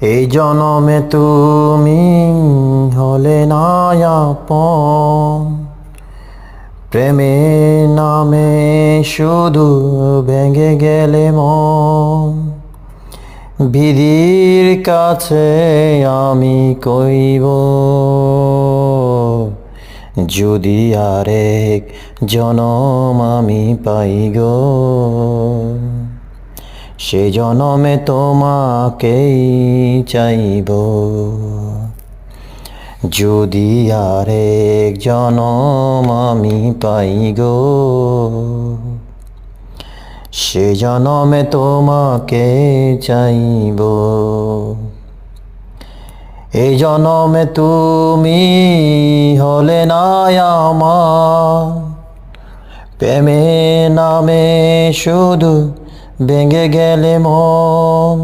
এই জনমে তুমি হলে না আপন, প্রেমের নামে শুধু ভেঙে গেলে মন। বিধির কাছে আমি কইব, যদি আরেক জনম আমি পাই গো, সে জনমে তোমাকেই চাইব। যদি আরেক জনম আমি পাই গো, সে জনমে তোমাকে চাইব। এই জনমে তুমি হলে না আমার, প্রেমের নামে শুধু ভেঙে গেলে মন।